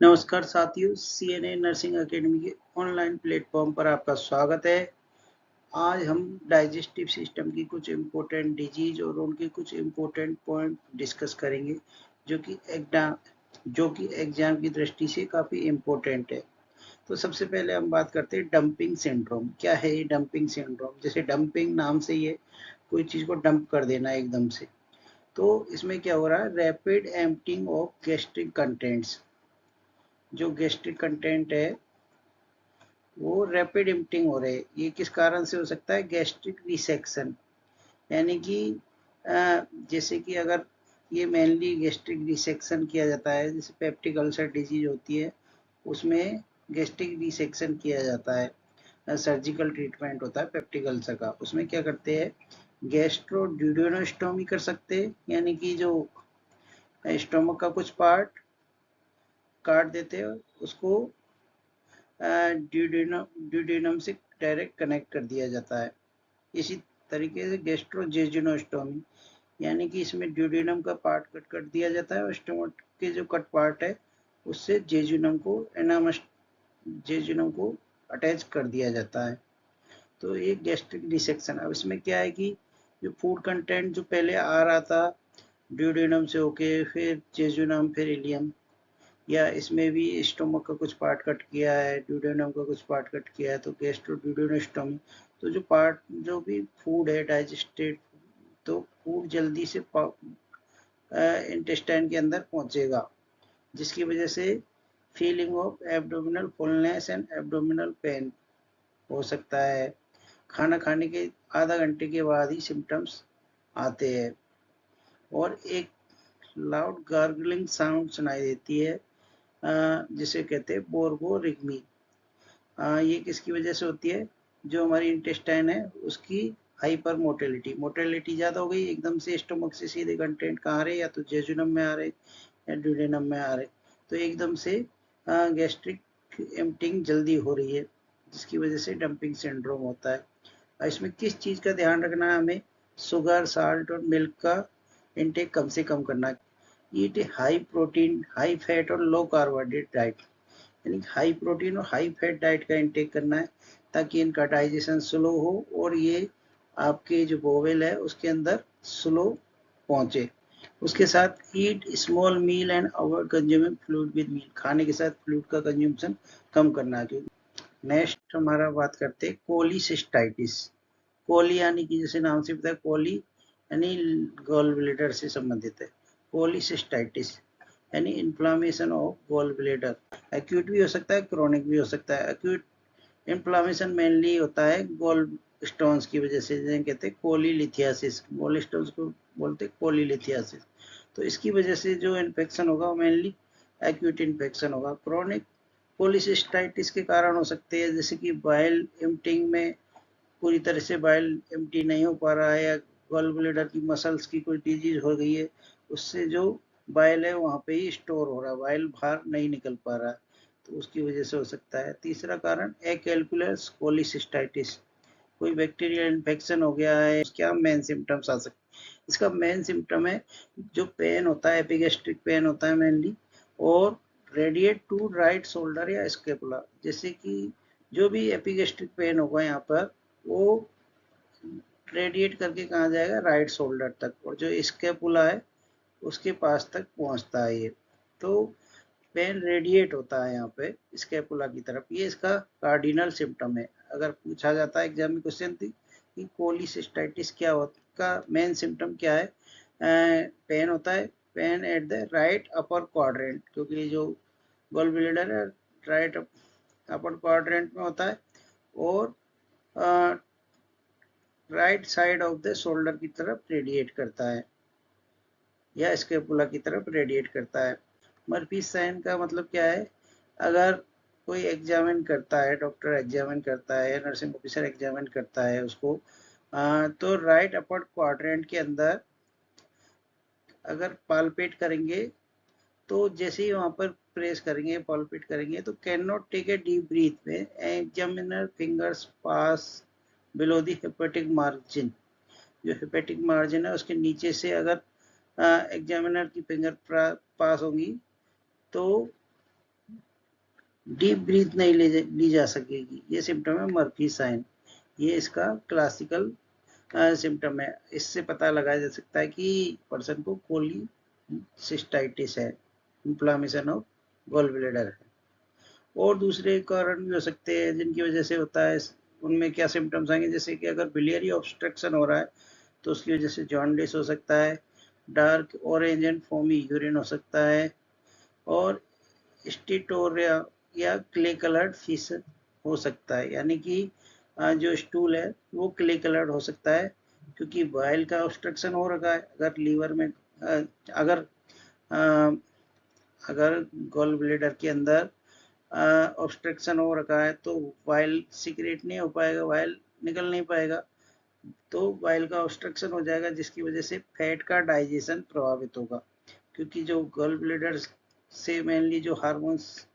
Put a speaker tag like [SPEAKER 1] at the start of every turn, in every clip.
[SPEAKER 1] नमस्कार साथियों, CNA nursing academy के ऑनलाइन प्लेटफॉर्म पर आपका स्वागत है। आज हम डाइजेस्टिव सिस्टम की कुछ इम्पोर्टेंट डिजीज और उनके कुछ इम्पोर्टेंट पॉइंट डिस्कस करेंगे जो कि एग्जाम की दृष्टि से काफ़ी इम्पोर्टेंट है। तो सबसे पहले हम बात करते हैं डंपिंग सिंड्रोम। क्या है ये डंपिंग सिंड्रोम? जैसे डंपिंग नाम से ये कोई चीज़ को डंप कर देना एकदम से। तो इसमें क्या हो रहा है? Rapid emptying of gastric contents. जो गैस्ट्रिक कंटेंट है वो रैपिड एम्प्टिंग हो रहे हैं। ये किस कारण से हो सकता है? गैस्ट्रिक रिसेक्शन, यानी कि जैसे कि अगर ये मेनली गैस्ट्रिक रिसेक्शन किया जाता है, जैसे पेप्टिक अल्सर डिजीज होती है उसमें गैस्ट्रिक रिसेक्शन किया जाता है। सर्जिकल ट्रीटमेंट होता है पेप्टिक अल्सर का। उसमें क्या करते हैं? गैस्ट्रोड्यूडेनोस्टोमी कर सकते हैं, यानी कि जो स्टोमक का कुछ पार्ट काट देते हैं उसको ड्यूडेनम से डायरेक्ट कनेक्ट कर दिया जाता है। इसी तरीके से गैस्ट्रोजेजुनोस्टोमी, यानी कि इसमें ड्यूडेनम का पार्ट कट कर दिया जाता है और स्टोमक के जो कट पार्ट है उससे जेजुनम को अटैच कर दिया जाता है। तो ये गैस्ट्रिक डिसेक्शन। अब इसमें क्या है कि जो फूड कंटेंट जो पहले आ रहा था ड्यूडेनम से होके फिर जेजुनम फिर इलियम, या इसमें भी स्टोमक का कुछ पार्ट कट किया है, ड्यूडेनम का कुछ पार्ट कट किया है, तो गैस्ट्रोड्यूडेनोस्टोमी। तो जो भी फूड है डाइजेस्टेड, तो फूड जल्दी से इंटेस्टाइन के अंदर पहुंचेगा, जिसकी वजह से feeling of abdominal fullness and abdominal pain हो सकता है। खाना खाने के आधा घंटे के बाद ही सिम्टम्स आते हैं और एक लाउड गार्गलिंग साउंड सुनाई देती है, जिसे कहते हैं बोर्बोरिग्मी। ये किसकी वजह से होती है? जो हमारी इंटेस्टाइन है उसकी हाइपर मोटेलिटी ज़्यादा हो गई, एकदम से स्टोमक से सीधे कंटेंट कहाँ आ रहे, या तो जेजुनम में आ रहे या ड्यूडेनम में आ रहे, तो एकदम से गैस्ट्रिक एम्प्टिंग जल्दी हो रही है, जिसकी वजह से डंपिंग सिंड्रोम होता है। इसमें किस चीज़ का ध्यान रखना है हमें? शुगर, साल्ट और मिल्क का इंटेक कम से कम करना है। ईट हाई प्रोटीन, हाई फैट और लो कार्बोहाइड्रेट डाइट, यानी हाई प्रोटीन और हाई फैट डाइट का इंटेक करना है, ताकि इनका डाइजेशन स्लो हो और ये आपके जो बोवेल है उसके अंदर स्लो पहुंचे। उसके साथ eat small meal and avoid consuming fluid with meal, खाने के साथ फ्लूइड का कंज्यूमशन कम करना है। नेक्स्ट हमारा बात करते हैं कोलिसिस्टाइटिस। कोली यानी कि जैसे नाम से पता है, कोली यानी गॉल ब्लैडर से संबंधित है। कोलिसिस्टाइटिस यानी inflammation of gall bladder. Acute भी हो सकता है, क्रोनिक भी हो सकता है। एक्यूट इन्फ्लामेशन मेनली होता है गॉल स्टोन्स की वजह से, जिन्हें कहते हैं कोलीलिथियासिस। गॉल स्टोन्स को बोलते हैं कोलीलिथियासिस। तो इसकी वजह से जो इन्फेक्शन होगा वो मेनली एक्यूट इन्फेक्शन होगा। क्रोनिक कोलिसिस्टाइटिस के कारण हो सकते हैं, जैसे कि बाइल एम्प्टिंग में पूरी तरह से बाइल एम्प्टी नहीं हो पा रहा है, या गॉल ब्लैडर की मसल्स की कोई डिजीज हो गई है, उससे जो बाइल है वहाँ पे ही स्टोर हो रहा है, बाइल बाहर नहीं निकल पा रहा है, तो उसकी वजह से हो सकता है। तीसरा कारण एक्यूलेस कोलिसिस्टाइटिस, कोई बैक्टीरियल इन्फेक्शन हो गया है। क्या मेन सिम्टम्स आ सकते हैं? इसका मेन सिम्टम है जो पेन होता है, एपिगेस्ट्रिक पेन होता है मेनली, और रेडिएट टू राइट शोल्डर या स्केपुला। जैसे कि जो भी एपिगेस्ट्रिक पेन होगा यहाँ पर, वो रेडिएट करके कहाँ जाएगा? राइट शोल्डर तक, और जो स्केपुला है उसके पास तक पहुंचता है ये। तो पेन रेडिएट होता है यहाँ पे स्केपुला की तरफ, ये इसका कार्डिनल सिम्टम है। अगर पूछा जाता है एग्जाम में क्वेश्चन कि कोलिसिस्टाइटिस क्या होता का मेन सिम्टम क्या है, पेन होता है, pen at the right upper quadrant, क्योंकि जो गॉल ब्लैडर है राइट अपर क्वाड्रेंट में होता है, और right side of the shoulder की तरफ रेडिएट करता है, या स्केपुला की तरफ रेडिएट करता है। मर्फी साइन का मतलब क्या है? अगर कोई एग्जामिन करता है, डॉक्टर एग्जामिन करता है, नर्सिंग ऑफिसर एग्जामिन करता है उसको, तो राइट अपर क्वाड्रेंट के अंदर अगर पालपेट करेंगे, तो जैसे ही वहां पर प्रेस करेंगे, पालपेट करेंगे, तो can not take a deep breath में examiner fingers pass below the hepatic margin. जो हेपेटिक मार्जिन है उसके नीचे से अगर एग्जामिनर की फिंगर पास होंगी, तो डीप ब्रीथ नहीं ली जा सकेगी, ये सिम्टम है मर्फी साइन। ये इसका क्लासिकल सिम्टम है। इससे पता लगाया जा सकता है कि पर्सन को कोलिसिस्टाइटिस है, इन्फ्लामेशन ऑफ गॉल ब्लैडर है। और दूसरे कारण भी हो सकते हैं जिनकी वजह से होता है। उनमें क्या सिम्टम्स आएंगे, जैसे कि अगर बिलियरी ऑब्स्ट्रक्शन हो रहा है तो उसकी वजह से जॉन्डिस हो सकता है, dark orange and foamy urine हो सकता है, और स्टीटोरिया या क्ले कलर्ड फिश हो सकता है। यानी कि जो स्टूल है वो क्ले कलर्ड हो सकता है, क्योंकि बाइल का ऑब्स्ट्रक्शन हो रखा है। अगर लीवर में अगर अगर गॉल ब्लैडर के अंदर ऑब्स्ट्रक्शन हो रखा है तो बाइल सीक्रेट नहीं हो पाएगा, बाइल निकल नहीं पाएगा, तो बाइल का ऑब्स्ट्रक्शन हो जाएगा, जिसकी वजह से फैट का डाइजेशन प्रभावित होगा। क्योंकि जो गॉल ब्लैडर से मेनली जो हार्मोन्स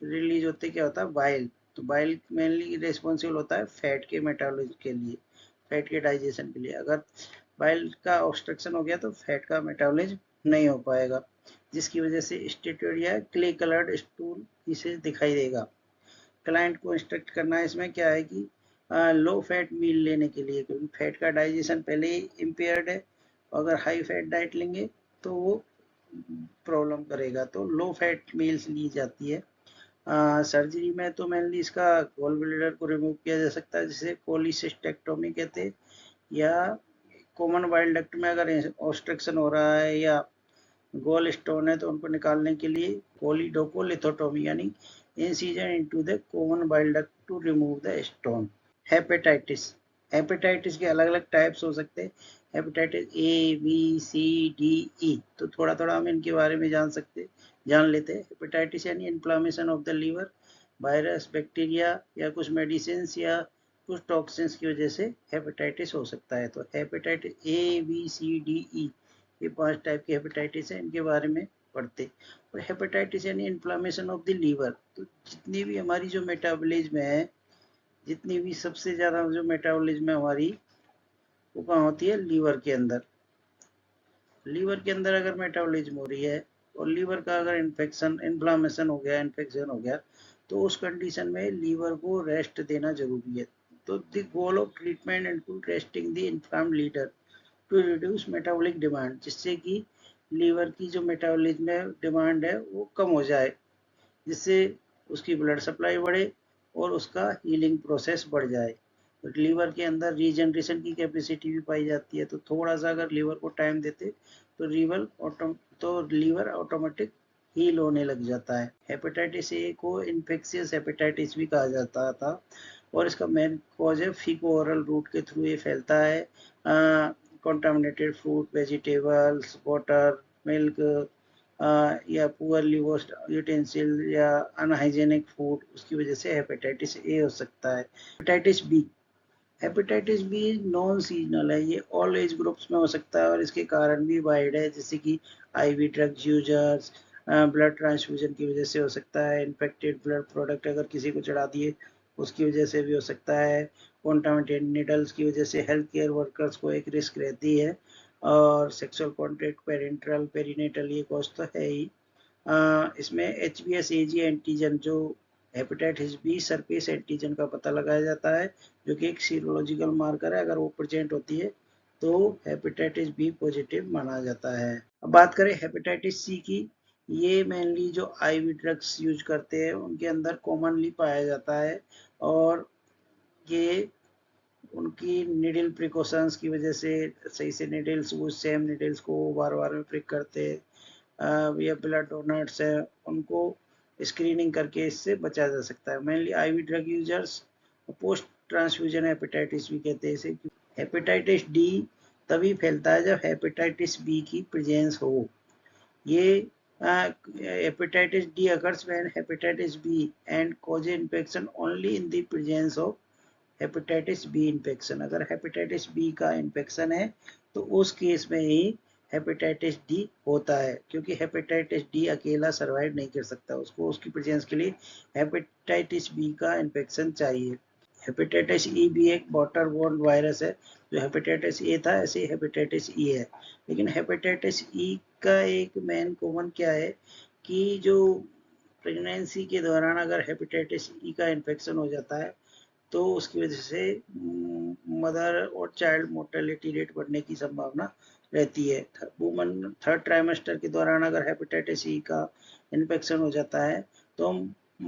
[SPEAKER 1] रिलीज होते क्या होता है, बाइल। तो बाइल मेनली रिस्पॉन्सिबल होता है फैट के मेटाबॉलिज्म के लिए, फैट के डाइजेशन के लिए। अगर बाइल का ऑब्स्ट्रक्शन हो गया तो फैट का मेटाबॉलिज्म नहीं हो पाएगा, जिसकी वजह से स्टेटोरिया क्ले कलर्ड स्टूल इसे दिखाई देगा। क्लाइंट को इंस्ट्रक्ट करना है इसमें क्या है कि लो फैट मील लेने के लिए, क्योंकि फैट का डाइजेशन पहले ही इम्पेयर्ड है। अगर हाई फैट डाइट लेंगे तो वो प्रॉब्लम करेगा, तो लो फैट मील्स ली जाती है। सर्जरी में तो मेनली इसका गॉल ब्लैडर को रिमूव किया जा सकता है, जिसे कोलिसिस्टेक्टोमी कहते हैं, या कॉमन बाइल डक्ट में अगर ऑब्स्ट्रक्शन हो रहा है या गोल स्टोन है तो उनको निकालने के लिए कोलिडोकोलिथोटोमी यानी incision into the common bile duct to remove the stone. Hepatitis, hepatitis के अलग अलग टाइप्स हो सकते हैं। Hepatitis A B C D E, तो थोड़ा थोड़ा हम इनके बारे में जान लेते हैं। हेपेटाइटिस यानी inflammation of the liver, virus, bacteria या कुछ मेडिसिन या कुछ टॉक्सिन्स की वजह से हेपेटाइटिस हो सकता है। तो hepatitis A B C D E, ये 5 टाइप के हेपेटाइटिस है, इनके बारे में पढ़ते। और हेपेटाइटिस यानी इन्फ्लामेशन ऑफ द लीवर, तो जितनी भी हमारी जो मेटाबॉलिज्म है, जितनी भी सबसे ज़्यादा जो मेटाबॉलिज्म है हमारी, वो कहाँ होती है, लीवर के अंदर। लीवर के अंदर अगर मेटाबॉलिज्म हो रही है और लीवर का अगर इन्फ्लामेशन हो गया, इन्फेक्शन हो गया, तो उस कंडीशन में लीवर को रेस्ट देना जरूरी है। तो the goal of treatment include resting the inflamed liver to reduce metabolic demand, जिससे कि लीवर की जो मेटाबॉलिज्म डिमांड है वो कम हो जाए, जिससे उसकी ब्लड सप्लाई बढ़े और उसका हीलिंग प्रोसेस बढ़ जाए। तो लीवर के अंदर रीजनरेशन की कैपेसिटी भी पाई जाती है, तो थोड़ा सा अगर लीवर को टाइम देते तो लीवर ऑटोमेटिक हील होने लग जाता है। हेपेटाइटिस ए को इन्फेक्शियस हेपेटाइटिस भी कहा जाता था, और इसका मेन कॉज है फीको ओरल रूट के थ्रू ये फैलता है। Contaminated fruit, vegetables, water, milk, या पुअरली वॉश्ड यूटेंसिल या अनहाइजेनिक फूड, उसकी वजह से हेपेटाइटिस ए हो सकता है। Hepatitis B, hepatitis B non seasonal है, ये ऑल एज ग्रुप्स में हो सकता है और इसके कारण भी वाइड है, जैसे कि IV drugs users, blood transfusion की वजह से हो सकता है, इन्फेक्टेड ब्लड प्रोडक्ट अगर किसी को चढ़ा दिए उसकी वजह से भी हो सकता है, कॉन्टामिनेटेड निडल्स की वजह से हेल्थ केयर वर्कर्स को एक रिस्क रहती है, और सेक्सुअल कॉन्टैक्ट, पेरेंटल पेरिनेटल, ये कॉज तो है ही। इसमें HbS-Ag एंटीजन, जो हेपेटाइटिस बी सरफेस एंटीजन का पता लगाया जाता है, जो कि एक सीरोलॉजिकल मार्कर है। अगर वो प्रेजेंट होती है तो हेपेटाइटिस बी पॉजिटिव माना जाता है। अब बात करें हेपेटाइटिस सी की, ये मेनली जो आईवी ड्रग्स यूज करते हैं उनके अंदर कॉमनली पाया जाता है, और ये उनकी निडल प्रिकॉशंस की वजह से सही से निडल्स, वो सेम निडल्स को बार बार में प्रिक करते हैं, या ब्लड डोनर्स है उनको स्क्रीनिंग करके इससे बचा जा सकता है। Mainly IV drug users, post transfusion hepatitis भी कहते हैं इसे। हेपेटाइटिस डी तभी फैलता है जब हेपेटाइटिस बी की प्रेजेंस हो। ये hepatitis D occurs when hepatitis B and cause infection only in the presence of hepatitis B infection. अगर हेपेटाइटिस बी का इन्फेक्शन है तो उस केस में ही हेपेटाइटिस डी होता है, क्योंकि हेपेटाइटिस डी अकेला सरवाइव नहीं कर सकता, उसको उसकी प्रेजेंस के लिए हेपेटाइटिस बी का इन्फेक्शन चाहिए। हेपेटाइटिस ई भी एक वाटर बोर्न वायरस है, जो हेपेटाइटिस ए था ऐसे हेपेटाइटिस ई है। लेकिन हेपेटाइटिस ई का एक मेन कॉमन क्या है कि जो प्रेगनेंसी के दौरान अगर हेपेटाइटिस ई का इन्फेक्शन हो जाता है तो उसकी वजह से मदर और चाइल्ड मोर्टेलिटी रेट बढ़ने की संभावना रहती है। वुमन थर्ड ट्राइमेस्टर के दौरान अगर हेपेटाइटिस ई का इन्फेक्शन हो जाता है तो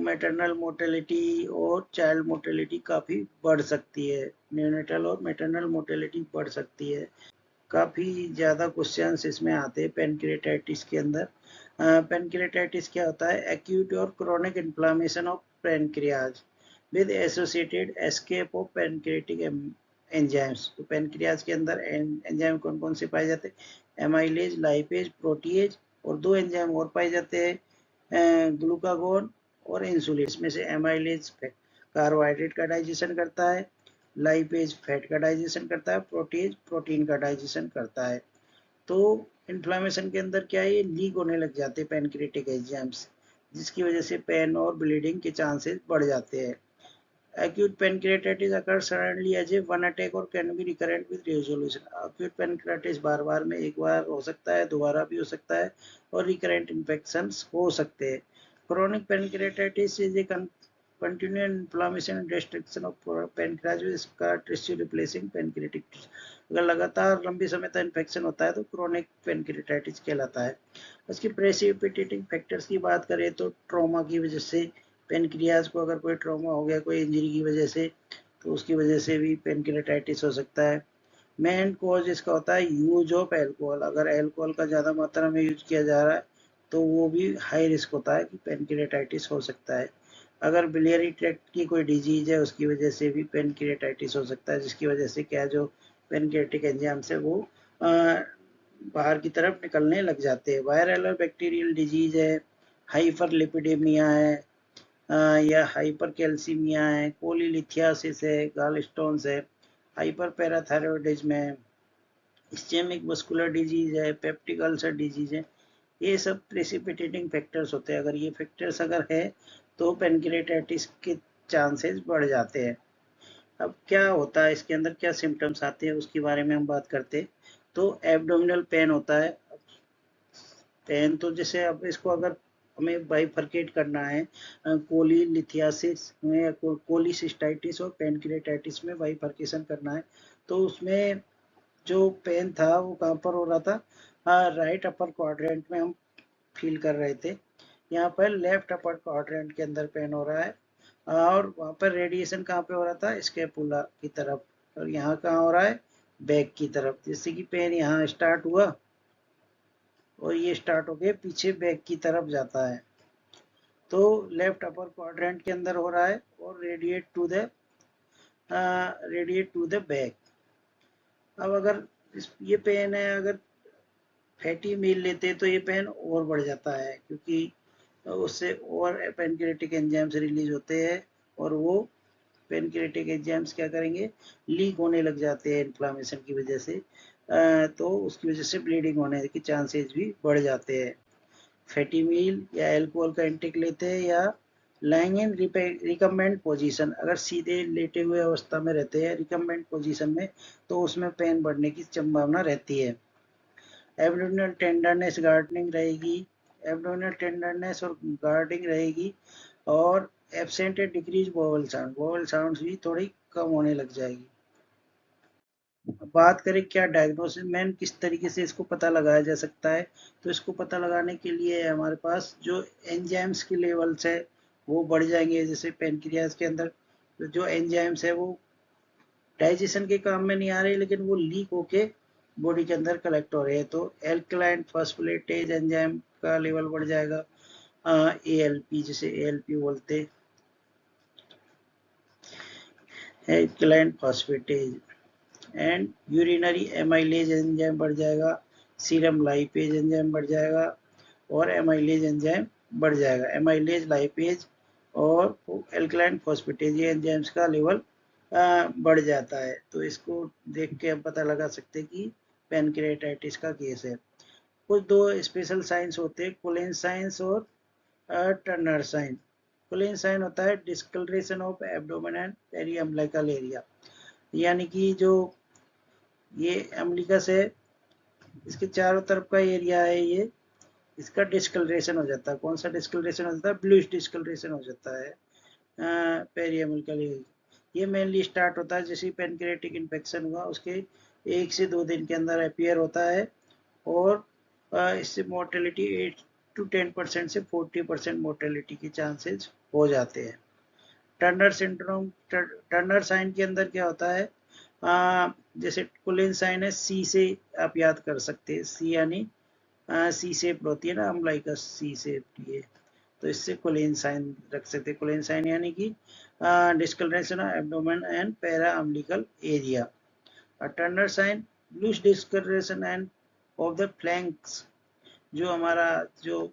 [SPEAKER 1] मैटरनल मोर्टेलिटी और चाइल्ड मोर्टेलिटी काफ़ी बढ़ सकती है। न्यूनेटल और मैटरनल मोर्टेलिटी बढ़ सकती है। काफ़ी ज़्यादा क्वेश्चंस इसमें आते हैं पैनक्रिएटाइटिस के अंदर। पैनक्रिएटाइटिस क्या होता है? एक्यूट और chronic inflammation of pancreas with associated escape of pancreatic enzymes. तो पैनक्रियाज के अंदर एंजाइम कौन कौन से पाए जाते हैं? एमाइलेज, लाइपेज, प्रोटीएज और दो एंजाइम और पाए जाते हैं, ग्लूकागोन और इंसुलिन। इसमें से एमाइलेज कार्बोहाइड्रेट का डाइजेशन करता है, लाइपेज फैट का डाइजेशन करता है, प्रोटीज प्रोटीन का डाइजेशन करता है। तो इन्फ्लामेशन के अंदर क्या है, ये लीक होने लग जाते हैं पैनक्रिएटिक एंजाइम्स, जिसकी वजह से पेन और ब्लीडिंग के चांसेस बढ़ जाते हैं। acute pancreatitis occurs suddenly as a one attack or can be recurrent with resolution। acute pancreatitis बार बार में एक बार हो सकता है, दोबारा भी हो सकता है और रिकरेंट इन्फेक्शंस हो सकते हैं। chronic pancreatitis is a continuous inflammation and destruction of pancreas with scar tissue replacing pancreatic tissue। अगर लगातार लंबे समय तक इन्फेक्शन होता है तो क्रोनिक पेनक्रिएटाइटिस कहलाता है। उसकी प्रेसिपिटेटिंग फैक्टर्स की बात करें तो ट्रॉमा की वजह से पेनक्रियाज को अगर कोई ट्रॉमा हो गया, कोई इंजरी की वजह से, तो उसकी वजह से भी पेनक्रिएटाइटिस हो सकता है। मेन कॉज इसका होता है यूज ऑफ एल्कोहल। अगर एल्कोहल का ज़्यादा मात्रा में यूज किया जा रहा है तो वो भी हाई रिस्क होता है कि पेनक्रिएटाइटिस हो सकता है। अगर बिलियरी ट्रैक्ट की कोई डिजीज है उसकी वजह से भी पेनक्रिएटाइटिस हो सकता है, जिसकी वजह से क्या जो पेनक्रिएटिक एंजाइम्स है वो बाहर की तरफ निकलने लग जाते हैं। वायरल और बैक्टीरियल डिजीज है, हाइपरलिपिडेमिया है, या हाइपर कैल्सीमिया है, कोलीलिथियासिस है, गाल स्टोन्स है, हाइपर पैराथायरॉयडिज्म है, इस्चेमिक मस्कुलर डिजीज है, पेप्टिक अल्सर डिजीज है। ये सब प्रेसिपिटेटिंग फैक्टर्स होते हैं। अगर ये फैक्टर्स अगर है तो पेनक्रिएटाइटिस के चांसेस बढ़ जाते हैं। अब क्या होता है इसके अंदर, क्या सिम्टम्स आते हैं उसके बारे में हम बात करते हैं। तो एब्डोमिनल पेन होता है। पेन तो जैसे अब इसको अगर हमें बाइफरकेट करना है कोलीलिथियासिस में, कोलीसिस्टाइटिस और पेनक्रिएटाइटिस में बाइफरकेशन करना है, तो उसमें जो पेन था वो कहाँ पर हो रहा था? राइट अपर क्वाड्रेंट में हम फील कर रहे थे। यहाँ पर लेफ्ट अपर क्वाड्रेंट के अंदर पेन हो रहा है और वहाँ पर रेडिएशन कहाँ पे हो रहा था? स्कैपुला की तरफ। और यहाँ कहाँ हो रहा है? बैक की तरफ। जैसे कि पेन यहाँ स्टार्ट हुआ और ये स्टार्ट होके पीछे बैक की तरफ जाता है, तो लेफ्ट अपर क्वाड्रेंट के अंदर हो रहा है और रेडिएट टू द बैक। अब अगर ये पेन है, अगर फैटी मील लेते तो ये पेन और बढ़ जाता है, क्योंकि उससे और पेनक्रिएटिक एंजाइम्स रिलीज होते हैं और वो पेनक्रिएटिक एंजाइम्स क्या करेंगे? लीक होने लग जाते हैं इन्फ्लामेशन की वजह से, तो उसकी वजह से ब्लीडिंग होने के चांसेस भी बढ़ जाते हैं। फैटी मील या अल्कोहल का इंटेक लेते हैं या लाइंग इन रिकम्बेंट पोजीशन, अगर सीधे लेटे हुए अवस्था में रहते हैं रिकम्बेंट पोजीशन में, तो उसमें पेन बढ़ने की संभावना रहती है। एब्डोमिनल टेंडरनेस गार्डनिंग रहेगी, एब्डोमिनल टेंडरनेस और गार्डिंग रहेगी, और absent decrease vowel sound, vowel sounds भी थोड़ी कम होने लग जाएगी। बात करें क्या डायग्नोसिस में किस तरीके से इसको पता लगाया जा सकता है, तो इसको पता लगाने के लिए हमारे पास जो एंजाइम्स के लेवल्स है वो बढ़ जाएंगे। जैसे पेनक्रियाज के अंदर जो एंजाइम्स है वो डाइजेशन के काम में नहीं आ रहे, लेकिन वो लीक होके बॉडी के अंदर कलेक्ट हो रहे हैं, तो एल्कलाइन फॉस्फोलेटेज एंजाइम का लेवल बढ़ जाएगा। एएलपी, जिसे एएलपी बोलते हैं, alkaline phosphatase, and urinary amylase enzyme बढ़ जाएगा, सीरम लाइपेज एंजाइम बढ़ जाएगा और एमाइलेज एंजाइम बढ़ जाएगा। एमाइलेज, लाइपेज और एल्कलाइन फॉस्फेटेज ये एंजाइम्स का लेवल बढ़ जाता है। तो इसको देख के हम पता लगा सकते हैं कि पेनक्रिएटाइटिस का केस है। कुछ दो स्पेशल साइंस होते हैं, कोलिन साइंस और टर्नर साइन। कोलिन साइन होता है discolouration of abdomen and periumbilical area, यानी कि जो ये अम्बिलिकस है इसके चारों तरफ का एरिया है, ये इसका डिस्कलरेशन हो जाता है। कौन सा डिस्कलरेशन हो जाता है? ब्लूइश डिस्कलरेशन हो जाता है पेरियमल। ये मेनली स्टार्ट होता है जैसे पेनक्रियाटिक इन्फेक्शन हुआ उसके 1 से 2 दिन के अंदर अपीयर होता है और इससे मोर्टेलिटी 8 to 10% से 40% मोर्टेलिटी के चांसेस हो जाते हैं। टर्नर सिंड्रोम, टर्नर साइन के अंदर क्या होता है? जैसे कुलिन साइन है, सी से आप याद कर सकते हैं। सी यानी सी शेप होती है ना, अम्लाई का सी शेप, ये तो इससे कोलिन साइन रख सकते हैं। कोलिन साइन यानी कि discolouration of abdomen and para umbilical area. Turner sign, bluish discolouration and of the flanks, जो हमारा जो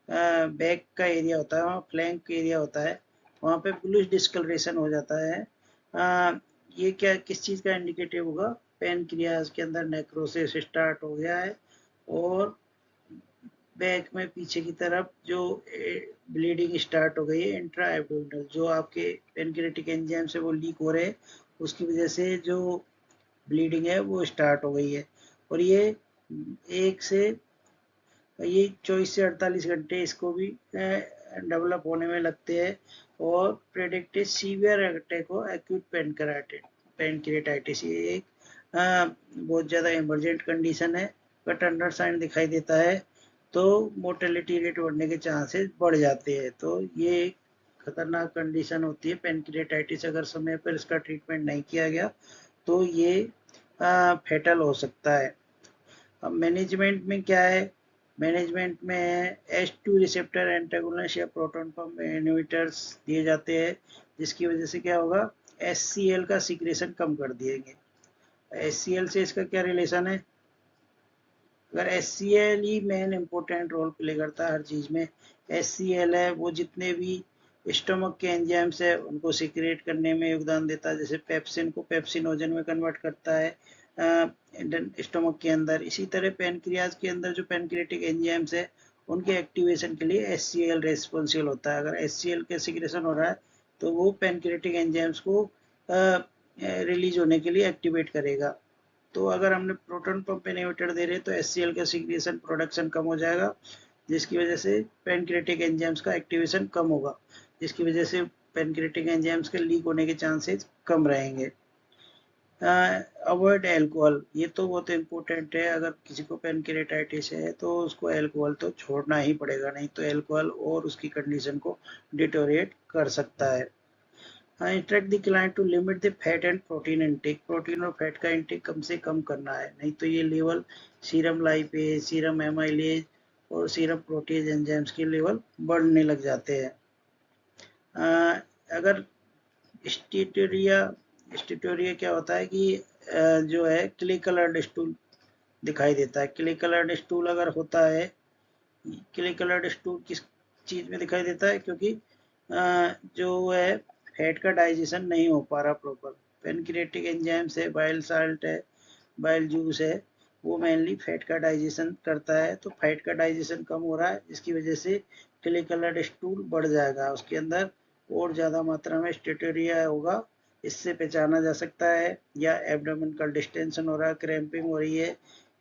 [SPEAKER 1] बैक का एरिया होता है, वहाँ फ्लैंक एरिया होता है, वहाँ पे ब्लूइश डिस्कलरेशन हो जाता है। ये क्या किस चीज़ का इंडिकेटिव होगा? पेनक्रियाज के अंदर नेक्रोसिस स्टार्ट हो गया है और बैक में पीछे की तरफ जो ब्लीडिंग स्टार्ट हो गई है इंट्रा एब्डोमिनल, जो आपके पेनक्रियाटिक एंजाइम से वो लीक हो रहे हैं, उसकी वजह से जो ब्लीडिंग है वो स्टार्ट हो गई है। और ये 24 से 48 घंटे इसको भी डेवलप होने में लगते हैं और प्रेडिक्टेड सीवियर अटैक हो एक्यूट पेनक्रियाटाइटिस। ये एक बहुत ज़्यादा इमरजेंट कंडीशन है। अगर टर्नर साइन दिखाई देता है तो मोर्टेलिटी रेट बढ़ने के चांसेस बढ़ जाते हैं। तो ये एक खतरनाक कंडीशन होती है पेनक्रियाटाइटिस। अगर समय पर इसका ट्रीटमेंट नहीं किया गया तो ये फेटल हो सकता है। अब मैनेजमेंट में क्या है? मैनेजमेंट में H2 रिसेप्टर एंटागोनिस्ट या प्रोटॉन पंप इनहिबिटर्स दिए जाते हैं, जिसकी वजह से क्या होगा? HCl का सीक्रेशन कम कर दिएंगे। HCl से इसका क्या रिलेशन है? अगर HCl ही मेन इम्पोर्टेंट रोल प्ले करता है हर चीज़ में। HCl है वो जितने भी स्टोमक के एंजाइम्स है उनको सीक्रेट करने में योगदान देता है। जैसे पेप्सिन को पेप्सिनोजन में कन्वर्ट करता है स्टोमक के अंदर। इसी तरह पेनक्रियाज के अंदर जो पेनक्रियाटिक एंजाइम्स है उनके एक्टिवेशन के लिए HCl रेस्पॉन्सिबल होता है। अगर HCl का सीक्रेशन हो रहा है तो वो पेनक्रियाटिक एंजाइम्स को रिलीज होने के लिए एक्टिवेट करेगा। तो अगर हमने प्रोटॉन पंप इनहिबिटर दे रहे हैं तो HCl का सीक्रेशन प्रोडक्शन कम हो जाएगा, जिसकी वजह से पेनक्रियाटिक एंजाइम्स का एक्टिवेशन कम होगा, जिसकी वजह से पेनक्रियाटिक एंजाइम्स के लीक होने के चांसेस कम रहेंगे। अवॉइड एल्कोहल, ये तो बहुत इम्पोर्टेंट है। अगर किसी को पेनक्रियाटाइटिस है तो उसको अल्कोहल तो छोड़ना ही पड़ेगा, नहीं तो अल्कोहल और उसकी कंडीशन को डिटोरिएट कर सकता है। Instruct the client to limit the fat and protein intake, protein और फैट का इनटेक कम से कम करना है, नहीं तो ये level serum lipase, serum amylase और सीरम प्रोटीज एंजाइम्स के लेवल बढ़ने लग जाते हैं। अगर स्टीटोरिया क्या होता है कि जो है क्ले कलर्ड स्टूल दिखाई देता है। क्ले कलर्ड स्टूल अगर होता है, क्ले कलर्ड स्टूल किस चीज में दिखाई देता है? क्योंकि जो है फैट का डाइजेशन नहीं हो पा रहा प्रॉपर। पेनक्रियाटिक एंजाइम्स है, बाइल साल्ट है, बाइल जूस है, वो मेनली फैट का डाइजेशन करता है। तो फैट का डाइजेशन कम हो रहा है, जिसकी वजह से क्ले कलर्ड स्टूल बढ़ जाएगा, उसके अंदर और ज़्यादा मात्रा में स्टीटोरिया होगा। इससे पहचाना जा सकता है या एब्डोमेन डिस्टेंशन हो रहा है, क्रैम्पिंग हो रही है,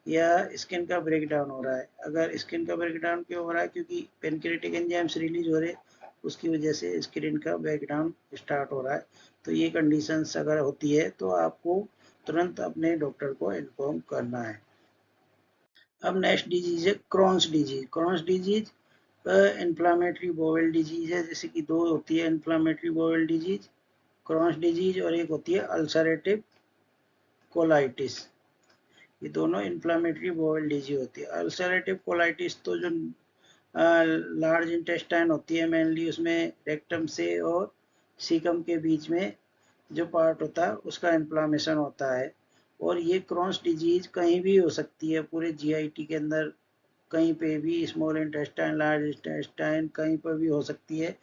[SPEAKER 1] या स्किन का ब्रेकडाउन हो रहा है। अगर स्किन का ब्रेकडाउन क्यों हो रहा है? क्योंकि पेनक्रियाटिक एंजाइम्स रिलीज हो रहे, उसकी वजह से स्किन का ब्रेकडाउन स्टार्ट हो रहा है। तो ये कंडीशंस अगर होती है तो आपको तुरंत अपने डॉक्टर को इन्फॉर्म करना है। अब नेक्स्ट डिजीज है Crohn's disease. Crohn's disease inflammatory bowel disease है, जैसे कि दो होती है inflammatory bowel disease, Crohn's disease, और एक होती है अल्सरेटिव कोलाइटिस। ये दोनों इन्फ्लामेटरी बोवेल डिजीज होती है। अल्सरेटिव कोलाइटिस तो जो लार्ज इंटेस्टाइन होती है मेनली, उसमें रेक्टम से और सीकम के बीच में जो पार्ट होता है उसका इन्फ्लामेशन होता है। और ये क्रॉन्स डिजीज कहीं भी हो सकती है पूरे GIT के अंदर, कहीं पे भी, स्मॉल इंटेस्टाइन, लार्ज इंटेस्टाइन, कहीं पर भी हो सकती है।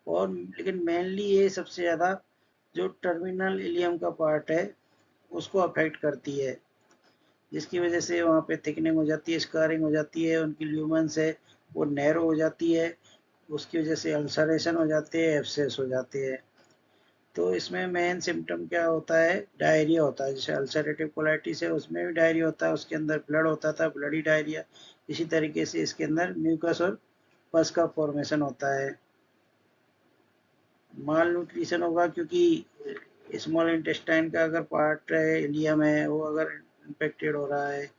[SPEAKER 1] और लेकिन मेनली ये सबसे ज़्यादा जो टर्मिनल इलियम का पार्ट है उसको अफेक्ट करती है, जिसकी वजह से वहाँ पे थिकनिंग हो जाती है, स्कारिंग हो जाती है, उनकी ल्यूमेंस है वो नैरो हो जाती है, उसकी वजह से अल्सरेशन हो जाते हैं, एब्सेस हो जाते हैं। तो इसमें मेन सिम्टम क्या होता है, डायरिया होता है। जैसे अल्सरेटिव कोलाइटिस है उसमें भी डायरिया होता है, उसके अंदर ब्लड होता था, ब्लडी डायरिया। इसी तरीके से इसके अंदर म्यूकस और पस का फॉर्मेशन होता है। माल न्यूट्रिशन होगा क्योंकि स्मॉल इंटेस्टाइन का अगर पार्ट है, इलियम है, वो अगर इन्फेक्टेड हो रहा है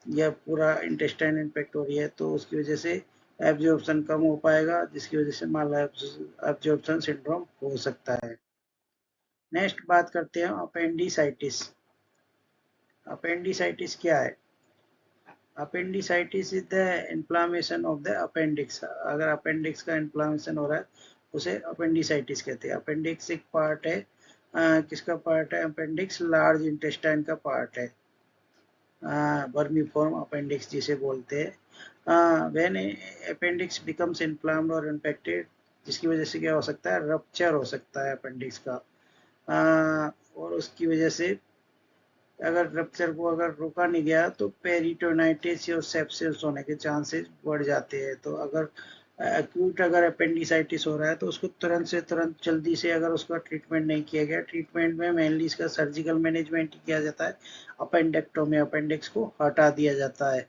[SPEAKER 1] या पूरा इंटेस्टाइन इन्फेक्ट हो रही है तो उसकी वजह से एब्जॉर्प्शन कम हो पाएगा, जिसकी वजह से माल एब्जॉर्प्शन सिंड्रोम हो सकता है। नेक्स्ट बात करते हैं अपेंडिसाइटिस। अपेंडिसाइटिस क्या है? Appendicitis is the inflammation of the appendix. अगर अपेंडिक्स का इन्फ्लामेशन हो रहा है उसे अपेंडिसाइटिस कहते हैं। अपेंडिक्स एक पार्ट है, किसका पार्ट है? अपेंडिक्स लार्ज इंटेस्टाइन का पार्ट है, वर्मीफॉर्म अपेंडिक्स जिसे बोलते हैं। व्हेन अपेंडिक्स बिकम्स इन्फ्लाम्ड और इन्फेक्टेड, जिसकी वजह से क्या हो सकता है? रप्चर हो सकता है अपेंडिक्स का। और उसकी वजह से अगर रप्चर को अगर रोका नहीं गया तो पेरिटोनाइटिस और सेप्सिस होने के चांसेस बढ़ जाते हैं। तो अगर एक्यूट अगर अपेंडिसाइटिस हो रहा है तो उसको तुरंत से तुरंत जल्दी से अगर उसका ट्रीटमेंट नहीं किया गया, ट्रीटमेंट में मेनली इसका सर्जिकल मैनेजमेंट किया जाता है, अपेंडेक्टोमी, अपेंडिक्स को हटा दिया जाता है।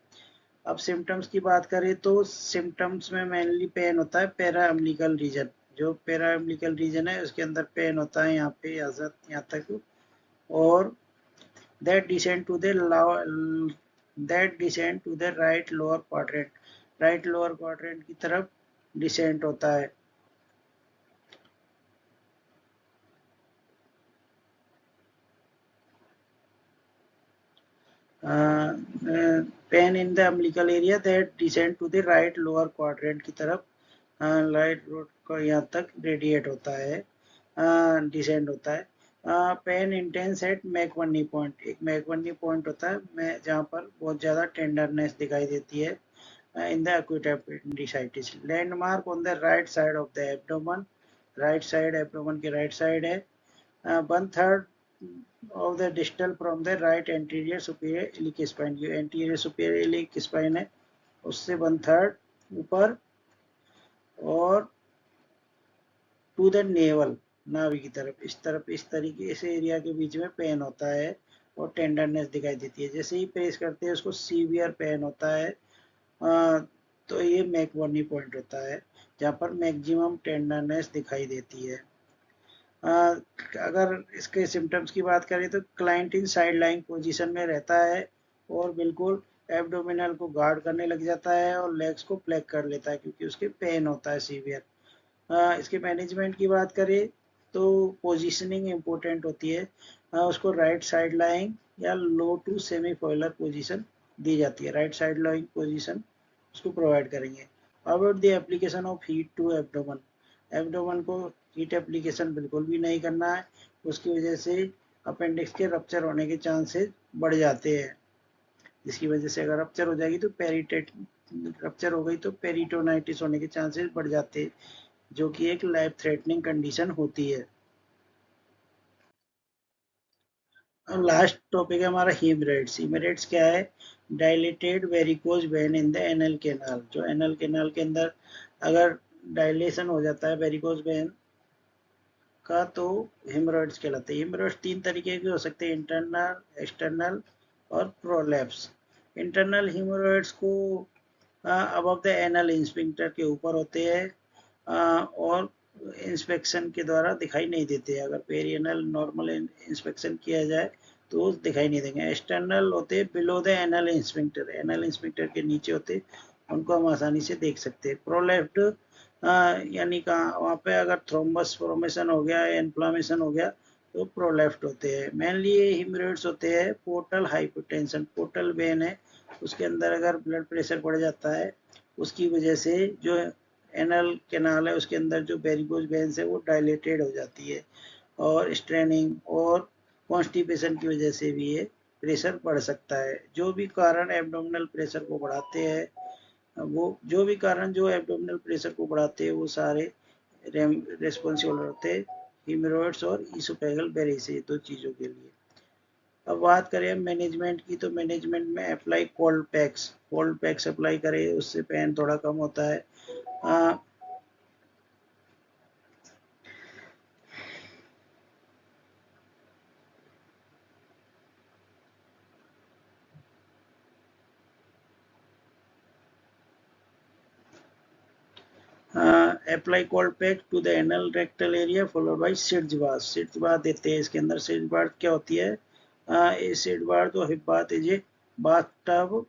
[SPEAKER 1] अब सिम्टम्स की बात करें तो सिम्टम्स में मेनली पेन होता है पेरा अम्बिलिकल रीजन। जो पेरा अम्बिलिकल रीजन है उसके अंदर पेन होता है, यहाँ पे यहाँ तक, और that descend to the right lower quadrant, right lower quadrant की तरफ डिसेंट होता है। Pain in the umbilical area that descend to the right lower quadrant की तरफ, राइट रोड को यहाँ तक रेडिएट होता है, डिसेंड होता है। Pain intense at McBurney point, एक मैकबर्नी पॉइंट होता है जहाँ पर बहुत ज़्यादा टेंडरनेस दिखाई देती है in the acute appendicitis. Landmark on the right side of the abdomen, right side abdomen की right side है। 1/3 of the distal from the right anterior superior iliac spine, जो anterior superior iliac spine है उससे 1/3 ऊपर, और to the naval, नाभि की तरफ इस तरीके से एरिया के बीच में पेन होता है और टेंडरनेस दिखाई देती है। जैसे ही प्रेस करते हैं उसको सीवियर पेन होता है। तो ये मैकबर्नी पॉइंट होता है जहाँ पर मैक्सिमम टेंडरनेस दिखाई देती है। अगर इसके सिम्टम्स की बात करें तो client in side line position में रहता है और बिल्कुल एब्डोमिनल को गार्ड करने लग जाता है और लेग्स को प्लेग कर लेता है क्योंकि उसके पेन होता है सीवियर। इसके मैनेजमेंट की बात करें तो पोजीशनिंग इम्पोर्टेंट होती है। उसको राइट साइड लाइंग या low to semi Fowler position दी जाती है, राइट साइड लाइंग पोजीशन उसको प्रोवाइड करेंगे। About the application of heat to abdomen, abdomen को हीट एप्लीकेशन बिल्कुल भी नहीं करना है, उसकी वजह से अपेंडिक्स के रप्चर होने के चांसेस बढ़ जाते हैं। जिसकी वजह से अगर रप्चर हो जाएगी तो रप्चर हो गई तो पेरिटोनाइटिस होने के चांसेस बढ़ जाते हैं, जो कि एक लाइफ थ्रेटनिंग कंडीशन होती है। और लास्ट टॉपिक है हमारा हीमरेट्स। हीमरेट्स क्या है? Dilated varicose vein in the anal canal, जो एनल कैनाल के अंदर अगर डायलेशन हो जाता है वेरिकोज वेन का तो हेमरॉइड्स कहलाते हैं। हेमरॉइड्स 3 तरीके के हो सकते हैं, इंटरनल, एक्सटर्नल और प्रोलैप्स। इंटरनल हेमरॉइड्स को अबव द एनल इंस्फिंक्टर के ऊपर होते हैं और इंस्पेक्शन के द्वारा दिखाई नहीं देते। अगर पेरियनल नॉर्मल इंस्पेक्शन किया जाए तो दिखाई नहीं देंगे। एक्सटर्नल होते below the anal sphincter, anal sphincter के नीचे होते, उनको हम आसानी से देख सकते हैं। प्रोलेप्ट यानी कहाँ, वहाँ पे अगर थ्रोम्बस फॉर्मेशन हो गया या इन्फ्लामेशन हो गया तो प्रोलेप्ट होते हैं। मेनली ये हेमरॉइड्स होते हैं पोर्टल हाइपोटेंशन, पोर्टल वेन है उसके अंदर अगर ब्लड प्रेशर बढ़ जाता है उसकी वजह से जो एनल कैनाल है उसके अंदर जो वेरिकोज वेन्स है वो डायलेटेड हो जाती है, और स्ट्रेनिंग और कॉन्स्टिपेशन की वजह से भी ये प्रेशर बढ़ सकता है। जो भी कारण एब्डोमिनल प्रेशर को बढ़ाते हैं, वो जो भी कारण जो एब्डोमिनल प्रेशर को बढ़ाते हैं वो सारे रेस्पॉन्सिबल होते हैं हीमरॉइड्स और इसोफेगल बेरेसी, दो चीज़ों के लिए। अब बात करें मैनेजमेंट की तो मैनेजमेंट में अप्लाई कोल्ड पैक्स अप्लाई करें, उससे पेन थोड़ा कम होता है। Apply cold pack to the anal rectal area followed by sitz bath. Sitz bath देते हैं इसके अंदर। सिट्ज बाथ क्या होती है? सिट्ज बाथ तो hip bath is a bath tub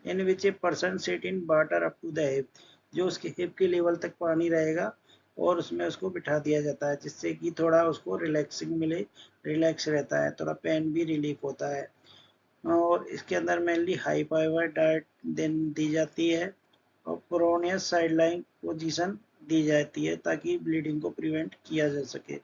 [SPEAKER 1] in which a person sit in water up to the hip. जो उसके हिप के लेवल तक पानी रहेगा और उसमें उसको बिठा दिया जाता है, जिससे कि थोड़ा उसको रिलैक्सिंग मिले, रिलैक्स रहता है, थोड़ा पेन भी रिलीफ होता है। और इसके अंदर मेनली हाई फाइबर डाइट दी जाती है और प्रोनियस साइडलाइन पोजीशन दी जाती है ताकि ब्लीडिंग को प्रिवेंट किया जा सके।